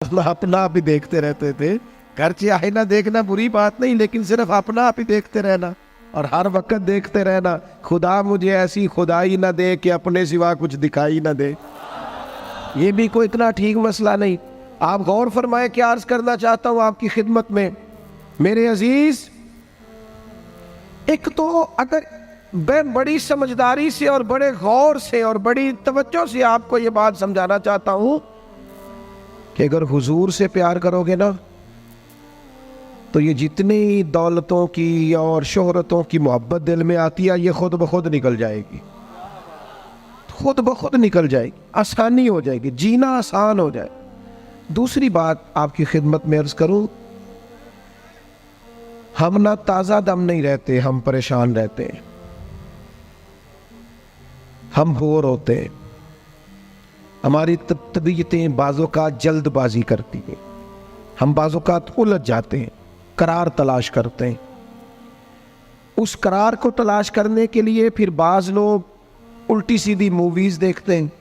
अपना आप ही देखते रहते थे। घर से आईना देखना बुरी बात नहीं, लेकिन सिर्फ अपना आप ही देखते रहना और हर वक्त देखते रहना, खुदा मुझे ऐसी खुदाई ना दे कि अपने सिवा कुछ दिखाई ना दे। ये भी कोई इतना ठीक मसला नहीं। आप गौर फरमाए, क्या अर्ज करना चाहता हूं आपकी खिदमत में मेरे अजीज। एक तो अगर मैं बड़ी समझदारी से और बड़े गौर से और बड़ी तवज्जो से आपको ये बात समझाना चाहता हूं कि अगर हुजूर से प्यार करोगे ना, तो ये जितनी दौलतों की और शोहरतों की मोहब्बत दिल में आती है, ये खुद ब खुद निकल जाएगी, खुद ब खुद निकल जाएगी, आसानी हो जाएगी, जीना आसान हो जाए। दूसरी बात आपकी खिदमत में अर्ज करूं, हम ना ताज़ा दम नहीं रहते, हम परेशान रहते हैं, हम बोर होते हैं, हमारी तबीयतें बाज़ोकात जल्दबाजी करती हैं, हम बाज़ोकात उलझ जाते हैं, करार तलाश करते हैं। उस करार को तलाश करने के लिए फिर बाज़ लोग उल्टी सीधी मूवीज़ देखते हैं।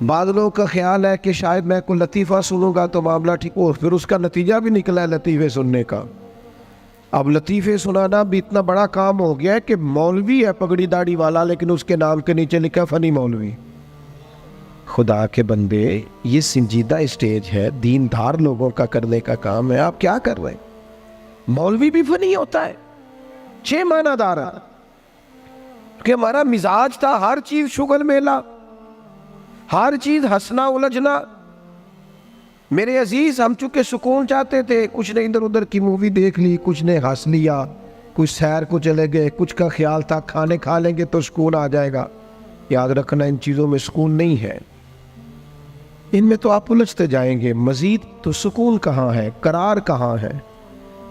बाज़ लोगों का ख्याल है कि शायद मैं कोई लतीफ़ा सुनूंगा तो मामला ठीक हो, फिर उसका नतीजा भी निकला है लतीफ़े सुनने का। अब लतीफ़े सुनाना भी इतना बड़ा काम हो गया है कि मौलवी है पगड़ी दाढ़ी वाला, लेकिन उसके नाम के नीचे लिखा फ़नी मौलवी। खुदा के बंदे, ये संजीदा स्टेज है, दीनदार लोगों का करने का काम है, आप क्या कर रहे हैं? मौलवी भी फनी होता है, 6 मानादार है कि हमारा मिजाज था हर चीज शुगल मेला, हर चीज हंसना उलझना। मेरे अजीज, हम चूंकि सुकून चाहते थे, कुछ ने इधर उधर की मूवी देख ली, कुछ ने हंस लिया, कुछ सैर को चले गए, कुछ का ख्याल था खाने खा लेंगे तो सुकून आ जाएगा। याद रखना, इन चीज़ों में सुकून नहीं है, इनमें तो आप उलझते जाएंगे। मजीद तो सुकून कहाँ है, करार कहाँ है?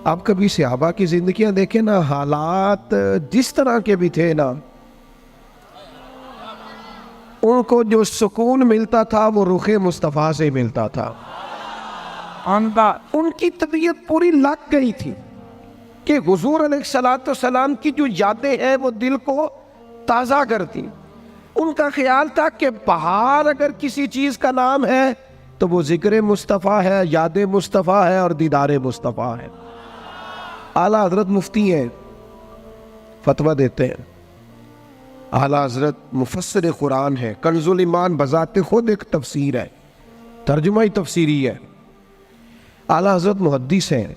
आप कभी सहाबा की जिंदगियां देखें ना, हालात जिस तरह के भी थे ना, उनको जो सुकून मिलता था वो रुखे मुस्तफ़ा से मिलता था। उनकी तबीयत पूरी लग गई थी कि हुजूर अलैहिस्सलाम की जो यादें हैं वो दिल को ताज़ा करती। उनका ख्याल था कि बाहर अगर किसी चीज़ का नाम है तो वो जिक्र मुस्तफ़ा है, याद मुस्तफ़ा है और दीदार मुस्तफ़ा है। आला हजरत मुफ्ती हैं, फतवा देते हैं। आला हजरत मुफस्सिर कुरान है, कंजुल ईमान बजाते खुद एक तफसीर है, तर्जुमा ही तफसीरी है। आला हजरत मुहद्दिस हैं,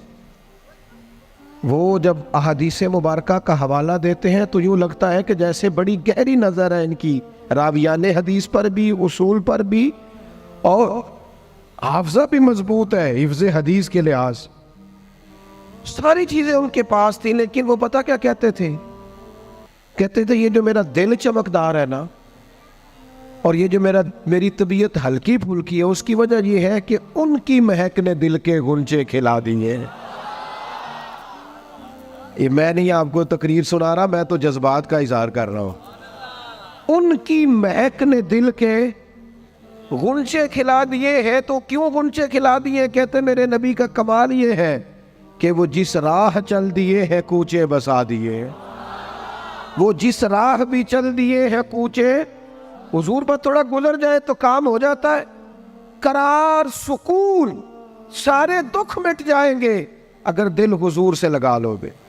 वो जब अहादीस मुबारका का हवाला देते हैं तो यूँ लगता है कि जैसे बड़ी गहरी नज़र है इनकी, रावियाने हदीस पर भी, उसूल पर भी, और हाफजा भी मजबूत है हिफ्ज़े हदीस के लिहाज। सारी चीज़ें उनके पास थी, लेकिन वो पता क्या कहते थे? कहते थे ये जो मेरा दिल चमकदार है ना, और ये जो मेरी तबीयत हल्की फुल्की है, उसकी वजह ये है कि उनकी महक ने दिल के गुंचे खिला दिए। ये मैं नहीं आपको तकरीर सुना रहा, मैं तो जज्बात का इजहार कर रहा हूं। उनकी महक ने दिल के गुंचे खिला दिए हैं। तो क्यों गुंचे खिला दिए? कहते मेरे नबी का कमाल ये है कि वो जिस राह चल दिए हैं कूचे बसा दिए। वो जिस राह भी चल दिए हैं कूचे, हुजूर पर थोड़ा गुजर जाए तो काम हो जाता है। करार, सुकून, सारे दुख मिट जाएंगे अगर दिल हुजूर से लगा लोगे।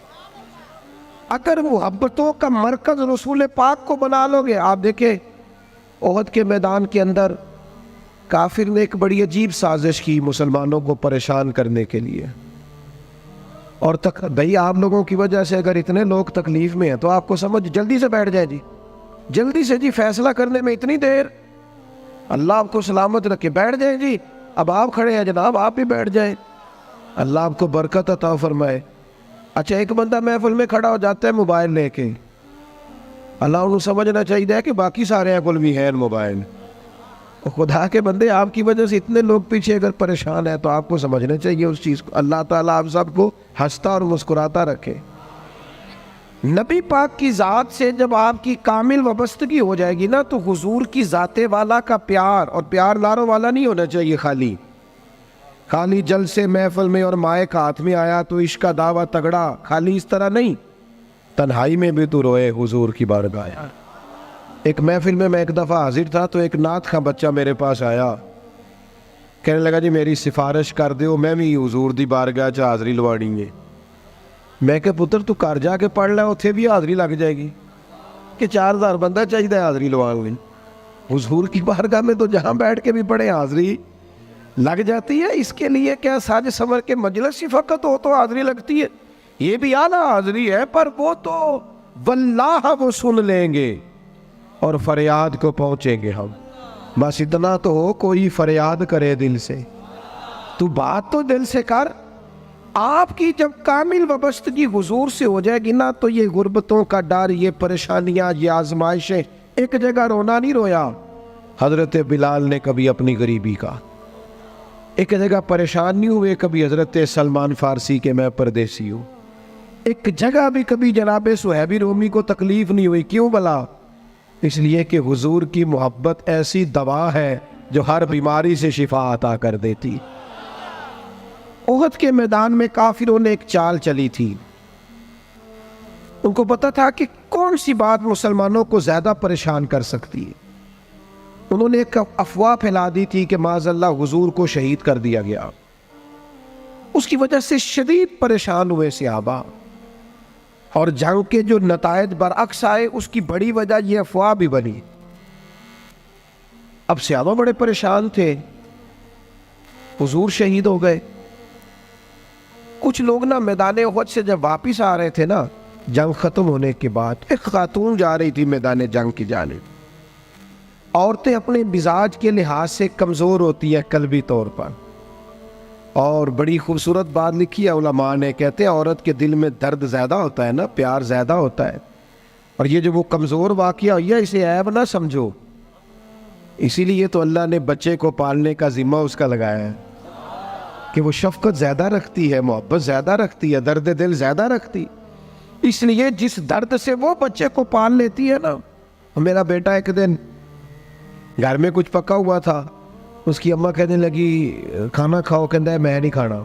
अगर मुहब्बतों का मरकज रसूल पाक को बना लोगे। आप देखें ओहद के मैदान के अंदर काफिर ने एक बड़ी अजीब साजिश की मुसलमानों को परेशान करने के लिए। और तक भाई, आप लोगों की वजह से अगर इतने लोग तकलीफ में हैं तो आपको समझ जल्दी से बैठ जाए जी, जल्दी से जी, फैसला करने में इतनी देर, अल्लाह आपको सलामत रखे, बैठ जाए जी। अब आप खड़े हैं जनाब, आप भी बैठ जाए, अल्लाह आपको बरकत अता फरमाए। अच्छा, एक बंदा महफिल में खड़ा हो जाता है मोबाइल लेके, अल्लाह उन्हें समझना चाहिए कि बाकी सारे कुल भी है मोबाइल। खुदा के बंदे, आपकी वजह से इतने लोग पीछे अगर परेशान है तो आपको समझना चाहिए उस चीज़ को। अल्लाह ताला आप सबको हंसता और मुस्कुराता रखे। नबी पाक की ज़ात से जब आपकी कामिल वाबस्तगी हो जाएगी ना, तो हुजूर की ज़ाते वाला का प्यार, और प्यार लारों वाला नहीं होना चाहिए, खाली जल से महफिल में और माए का हाथ में आया तो इश्क का दावा तगड़ा, खाली इस तरह नहीं। तन्हाई में भी तू रोए हुजूर की बारगाह। एक महफिल में मैं एक दफ़ा हाजिर था तो एक नात का बच्चा मेरे पास आया कहने लगा जी मेरी सिफारिश कर दो, मैं भी हजूर दी बारगाह च हाज़री लवानी है। मैं क्या पुत्र तू घर जाके पढ़ लै, उत्थे भी हाज़री लग जाएगी कि 4000 बंदा चाहिए हाज़री लवाने लई। हुजूर की बारगाह में तो जहाँ बैठ के भी पढ़े हाज़री लग जाती है। इसके लिए क्या साज संवर के मजलिस ही फ़कत हो तो हाज़री लगती है? ये भी आला हाज़री है, पर वो तो वल्लाह वो सुन लेंगे और फरियाद को पहुँचेंगे हम। बस इतना तो हो, कोई फरियाद करे दिल से, तू बात तो दिल से कर। आपकी जब कामिल वाबस्तगी हुजूर से हो जाएगी ना, तो ये गुर्बतों का डर, ये परेशानियाँ, ये आजमाइशें, एक जगह रोना नहीं रोया हज़रत बिलाल ने कभी अपनी गरीबी का, एक जगह परेशान नहीं हुए कभी हज़रत सलमान फ़ारसी के मैं परदेसी हूँ, एक जगह भी कभी जनाब सुहैबी रोमी को तकलीफ़ नहीं हुई। क्यों भला? इसलिए कि हुजूर की मोहब्बत ऐसी दवा है जो हर बीमारी से शिफा अता कर देती। ओहद के मैदान में काफिरों ने एक चाल चली थी। उनको पता था कि कौन सी बात मुसलमानों को ज्यादा परेशान कर सकती है। उन्होंने एक अफवाह फैला दी थी कि माज़अल्लाह हुजूर को शहीद कर दिया गया। उसकी वजह से शदीद परेशान हुए सहाबा, और जंग के जो नतायज बरअक्स आए उसकी बड़ी वजह यह अफवाह भी बनी। अब सहाबा बड़े परेशान थे, हुजूर शहीद हो गए। कुछ लोग ना मैदान उहद से जब वापिस आ रहे थे ना, जंग खत्म होने के बाद, एक खातून जा रही थी मैदान जंग की जानिब। औरतें अपने मिजाज के लिहाज से कमज़ोर होती हैं कल्बी तौर पर, और बड़ी खूबसूरत बात लिखी है उलमा ने, कहते हैं औरत के दिल में दर्द ज़्यादा होता है ना, प्यार ज़्यादा होता है, और ये जो वो कमज़ोर वाक़या हुई है इसे ऐब ना समझो। इसीलिए तो अल्लाह ने बच्चे को पालने का ज़िम्मा उसका लगाया है कि वो शफ़क़त ज़्यादा रखती है, मोहब्बत ज़्यादा रखती है, दर्द दिल ज़्यादा रखती। इसलिए जिस दर्द से वो बच्चे को पाल लेती है ना। मेरा बेटा एक दिन घर में कुछ पका हुआ था, उसकी अम्मा कहने लगी खाना खाओ, कहता है मैं नहीं खाना।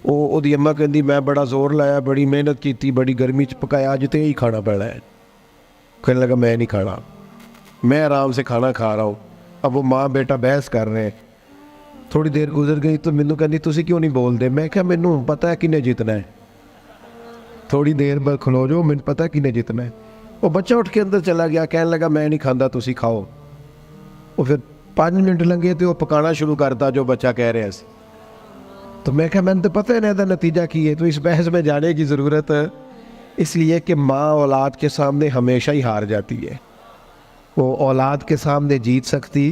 ओदी अम्मा कहती मैं बड़ा जोर लाया, बड़ी मेहनत की, बड़ी गर्मी च पकाया, अज तो यही खाना पड़ा है। कहने लगा मैं नहीं खाना, मैं आराम से खाना खा रहा हूँ। अब वो माँ बेटा बहस कर रहे हैं। थोड़ी देर गुजर गई तो मैनू कहती तुसी क्यों नहीं बोलते? मैं क्या मैनू पता है किन्ने जितना है, थोड़ी देर बाद खलो जाओ, मैनू पता है किन्ने जितना है। वो बच्चा उठ के अंदर चला गया, कहने लगा मैं नहीं खाता, तुसी खाओ। वो फिर 5 मिनट लगे तो वो पकाना शुरू करता जो बच्चा कह रहे थे। तो मैं क्या मैंने तो पता है ना नतीजा की है, तो इस बहस में जाने की ज़रूरत है। इसलिए कि माँ औलाद के सामने हमेशा ही हार जाती है। वो औलाद के सामने जीत सकती,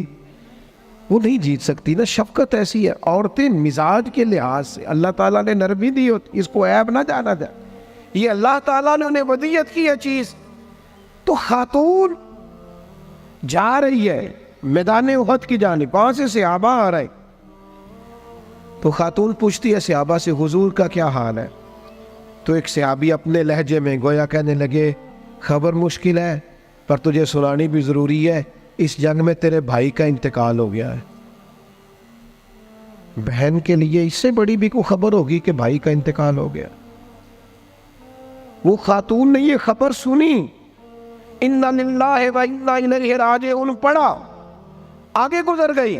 वो नहीं जीत सकती ना। शफकत ऐसी है। औरतें मिजाज के लिहाज से अल्लाह ताला ने नरमी दी होती, इसको ऐब ना जाना जाए, ये अल्लाह ताला ने उन्हें वदियत की है चीज़। तो खातून जा रही है मैदान उहद की जानिब, वहां से सहाबा आ रहे। तो खातून पूछती है सहाबा से हुजूर का क्या हाल है? तो एक सहाबी अपने लहजे में गोया कहने लगे खबर मुश्किल है, पर तुझे सुनानी भी ज़रूरी है। इस जंग में तेरे भाई का इंतकाल हो गया है। बहन के लिए इससे बड़ी भी कोई खबर होगी कि भाई का इंतकाल हो गया? वो खातून ने ये खबर सुनी, इन्ना लिल्लाहि व इन्ना इलैहि राजिऊन पढ़ा, आगे गुजर गई।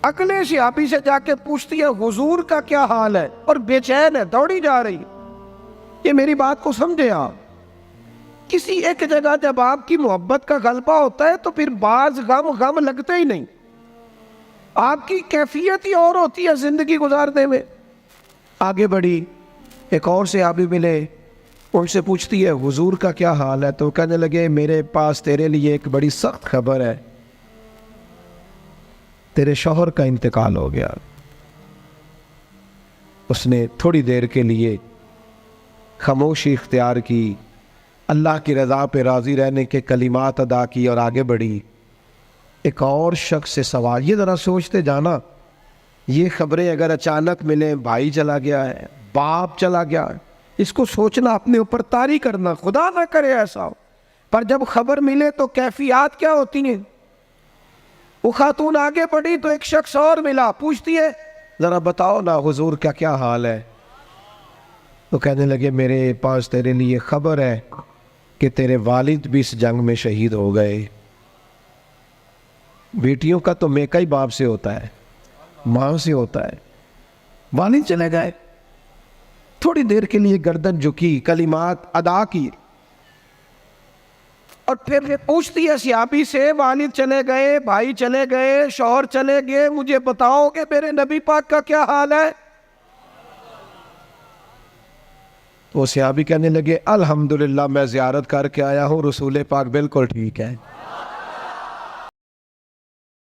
अगले सहाबी से जाके पूछती है हुजूर का क्या हाल है, और बेचैन है, दौड़ी जा रही। ये मेरी बात को समझे आप। किसी एक जगह जब आपकी मोहब्बत का गलबा होता है तो फिर बाज गम लगते ही नहीं। आपकी कैफियत ही और होती है जिंदगी गुजारने में। आगे बढ़ी, एक और से आबी मिले, उनसे पूछती है हुजूर का क्या हाल है? तो कहने लगे मेरे पास तेरे लिए एक बड़ी सख्त खबर है, तेरे शौहर का इंतकाल हो गया। उसने थोड़ी देर के लिए खामोशी इख्तियार की, अल्लाह की रज़ा पे राज़ी रहने के कलिमात अदा की और आगे बढ़ी। एक और शख्स से सवाल, ये ज़रा सोचते जाना, ये खबरें अगर अचानक मिले, भाई चला गया है, बाप चला गया है, इसको सोचना, अपने ऊपर तारी करना, खुदा ना करे ऐसा हो। पर जब खबर मिले तो कैफियत क्या होती है। वो खातून आगे बढ़ी तो एक शख्स और मिला, पूछती है ज़रा बताओ ना हुजूर का क्या हाल है? तो कहने लगे मेरे पास तेरे लिए खबर है कि तेरे वालिद भी इस जंग में शहीद हो गए। बेटियों का तो मेका ही बाप से होता है, माँ से होता है। वालिद चले गए, थोड़ी देर के लिए गर्दन झुकी, कलिमात अदा की, और फिर पूछती है सियाबी से, वालिद चले गए, भाई चले गए, शौहर चले गए, मुझे बताओ कि मेरे नबी पाक का क्या हाल है। तो सियाबी कहने लगे, अल्हम्दुलिल्लाह मैं ज़ियारत करके आया हूँ, रसूल पाक बिल्कुल ठीक है।